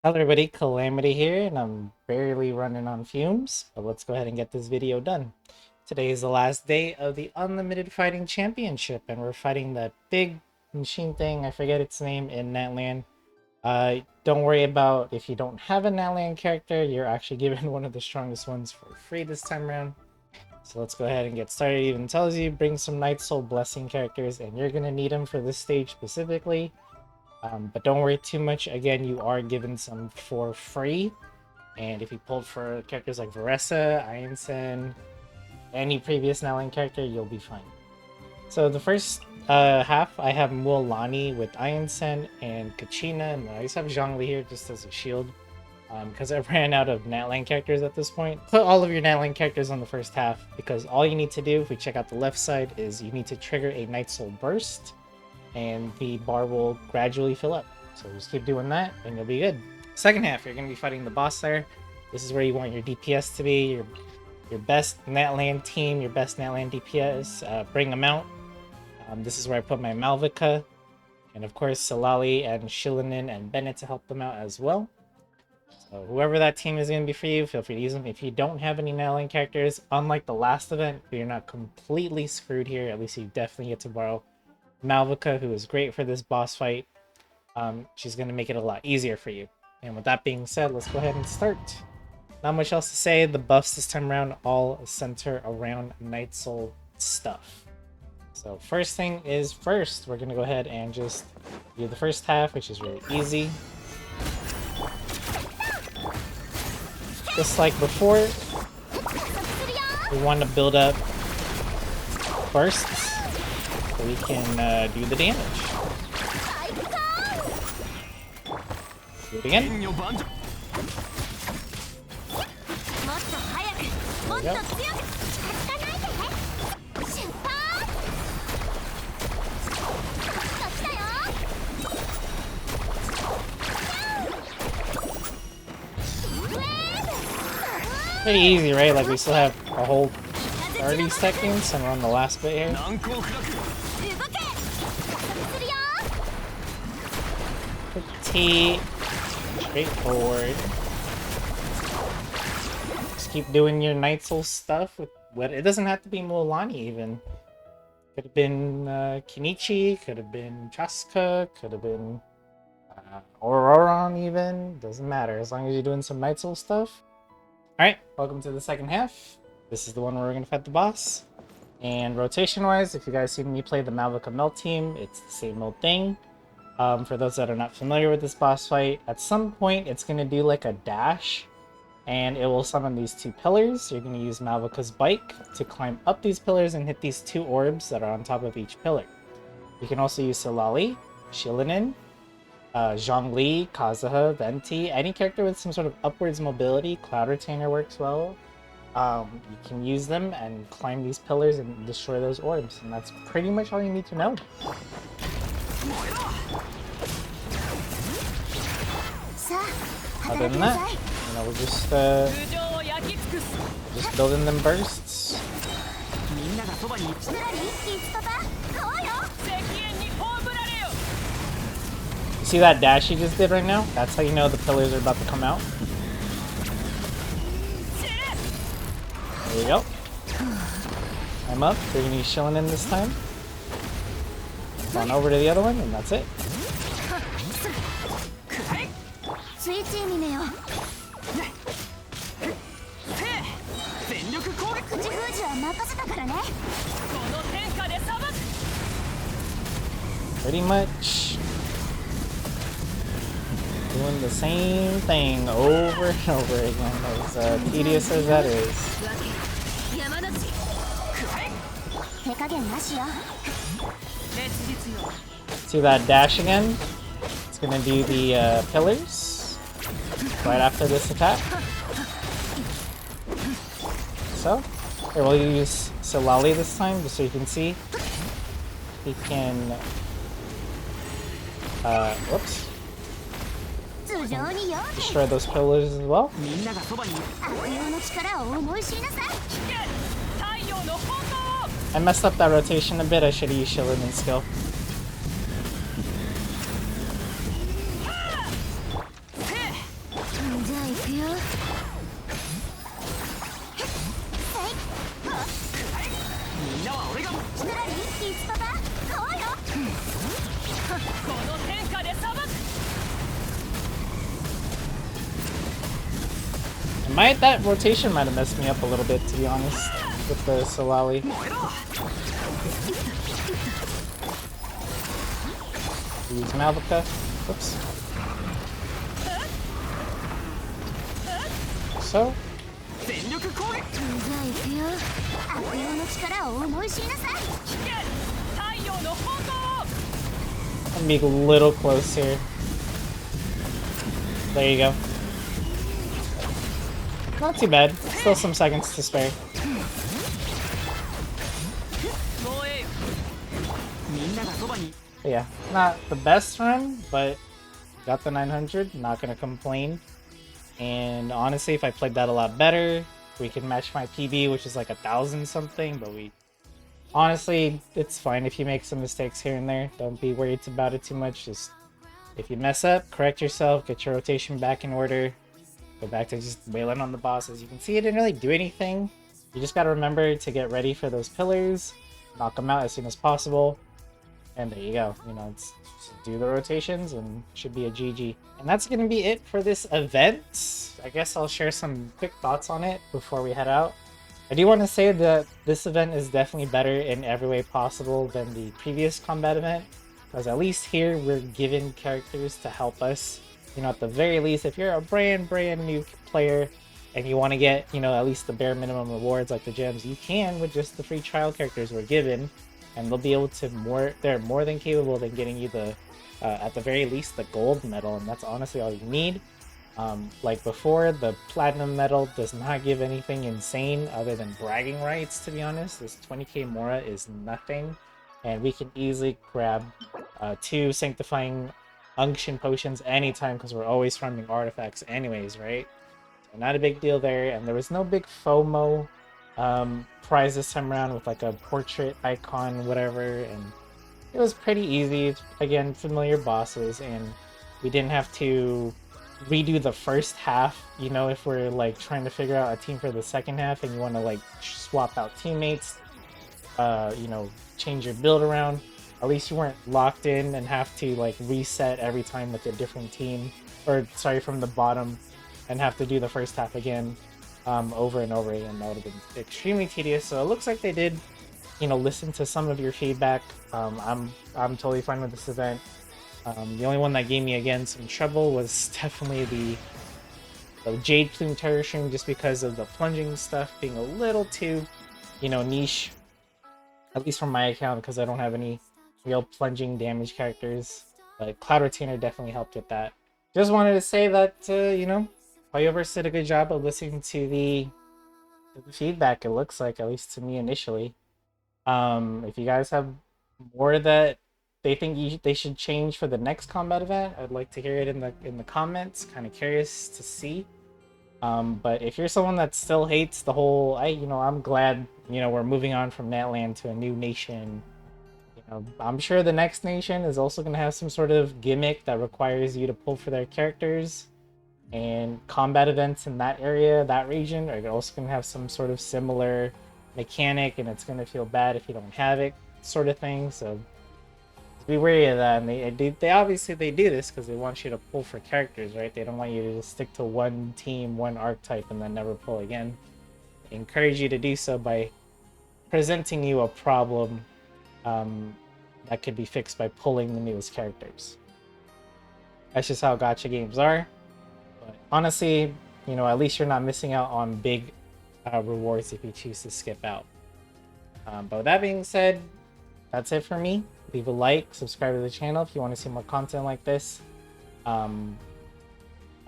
Hello everybody, Calamity here, and I'm barely running on fumes, but let's go ahead and get this video done. Today is the last day of the Unlimited Fighting Championship, and we're fighting that big machine thing, I forget its name, in Natlan. Don't worry about if you don't have a Natlan character, you're actually given one of the strongest ones for free this time around. So let's go ahead and get started. It even tells you, bring some Night Soul Blessing characters, and you're going to need them for this stage specifically. But don't worry too much. Again, you are given some for free. And if you pulled for characters like Varessa, Einsen, any previous Nalan character, you'll be fine. So the first half, I have Mualani with Einsen and Kachina, and I just have Zhongli here just as a shield. Because I ran out of Natlan characters at this point. Put all of your Natlan characters on the first half, because all you need to do, if we check out the left side, is you need to trigger a Night Soul Burst, and the bar will gradually fill up. So just keep doing that and you'll be good. Second half, you're going to be fighting the boss there. This is where you want your DPS to be, your best Natlan team, your best Natlan DPS. Bring them out. This is where I put my Malvika, and of course Salali and Shilinin and Bennett to help them out as well. So whoever that team is going to be for you, feel free to use them. If you don't have any Natlan characters, unlike the last event, you're not completely screwed here. At least you definitely get to borrow Malvika, who is great for this boss fight. She's going to make it a lot easier for you. And with that being said, let's go ahead and start. Not much else to say. The buffs this time around all center around Night Soul stuff. So first thing is first, we're going to go ahead and just do the first half, which is really easy. Just like before, we want to build up bursts so we can do the damage. Do it again. There we go. Pretty easy, right? Like we still have a whole 30 seconds and we're on the last bit here. Pretty straightforward. Just keep doing your Night Soul stuff with what it doesn't have to be Mualani even. Could have been Kenichi, could have been Chaska, could have been Auroron even. Doesn't matter as long as you're doing some Night Soul stuff. Alright, welcome to the second half. This is the one where we're gonna fight the boss. And rotation wise, if you guys see me play the Malvika Melt team, it's the same old thing. For those that are not familiar with this boss fight, at some point it's going to do like a dash, and it will summon these two pillars. You're going to use Malvika's Bike to climb up these pillars and hit these two orbs that are on top of each pillar. You can also use Salali, Shilinin, Zhongli, Kazuha, Venti, any character with some sort of upwards mobility. Cloud Retainer works well. You can use them and climb these pillars and destroy those orbs, and that's pretty much all you need to know. Other than that, you know, we're just building them bursts. You see that dash he just did right now? That's how you know the pillars are about to come out. There you go. I'm up. We're gonna use Shilinin this time. On over to the other one, and that's it. Pretty much doing the same thing over and over again, as tedious as that is. See that dash again? It's gonna do the pillars right after this attack. So, here we'll use Salali this time, just so you can see. He can, whoops. Destroy those pillars as well. I messed up that rotation a bit. I should have used Shillinin's skill. That rotation might have messed me up a little bit, to be honest, with the Solali. Use Malvika. Whoops. So. I'm being a little close here. There you go. Not too bad. Still some seconds to spare. But yeah, not the best run, but got the 900. Not gonna complain. And honestly, if I played that a lot better, we can match my PB, which is like 1,000 something. But honestly, it's fine if you make some mistakes here and there. Don't be worried about it too much. Just if you mess up, correct yourself, get your rotation back in order. Go back to just wailing on the boss. As you can see, it didn't really do anything. You just gotta remember to get ready for those pillars, knock them out as soon as possible, and there you go. You know, just do the rotations and should be a GG. And that's gonna be it for this event. I guess I'll share some quick thoughts on it before we head out. I do want to say that this event is definitely better in every way possible than the previous combat event, because at least here we're given characters to help us. You know, at the very least, if you're a brand new player and you want to get, you know, at least the bare minimum rewards like the gems, you can with just the free trial characters we're given, and they'll be able to they're more than capable than getting you the, at the very least, the gold medal, and that's honestly all you need. Like before, the platinum medal does not give anything insane other than bragging rights, to be honest. This 20k Mora is nothing, and we can easily grab 2 sanctifying unction potions anytime because we're always farming artifacts anyways, right? So not a big deal there. And there was no big FOMO prize this time around with like a portrait icon, whatever, and it was pretty easy. Again, familiar bosses, and we didn't have to redo the first half. You know, if we're like trying to figure out a team for the second half and you want to like swap out teammates, you know, change your build around, at least you weren't locked in and have to like reset every time with a different team, or sorry, from the bottom, and have to do the first half again over and over again. That would have been extremely tedious. So it looks like they did, you know, listen to some of your feedback. I'm totally fine with this event. The only one that gave me again some trouble was definitely the Jade Plume Terror Stream, just because of the plunging stuff being a little too, you know, niche, at least from my account, because I don't have any real plunging damage characters. But Cloud Retainer definitely helped with that. Just wanted to say that, you know, Pyoverse did a good job of listening to the feedback, it looks like, at least to me initially. If you guys have more that they think they should change for the next combat event, I'd like to hear it in the comments. Kind of curious to see. But if you're someone that still hates the whole, I'm glad, you know, we're moving on from Natlan to a new nation. You know, I'm sure the next nation is also going to have some sort of gimmick that requires you to pull for their characters, and combat events in that area, that region, are also going to have some sort of similar mechanic, and it's going to feel bad if you don't have it, sort of thing. So be wary of that. And they obviously they do this because they want you to pull for characters, right? They don't want you to just stick to one team, one archetype, and then never pull again. They encourage you to do so by presenting you a problem that could be fixed by pulling the newest characters. That's just how gacha games are. But honestly, you know, at least you're not missing out on big rewards if you choose to skip out. But with that being said, that's it for me. Leave a like, subscribe to the channel if you want to see more content like this. I'm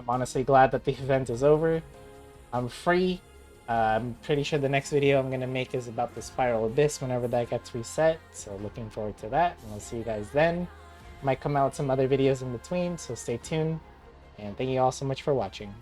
honestly glad that the event is over. I'm free. I'm pretty sure the next video I'm going to make is about the Spiral Abyss whenever that gets reset. So looking forward to that, and I'll see you guys then. Might come out with some other videos in between, so stay tuned. And thank you all so much for watching.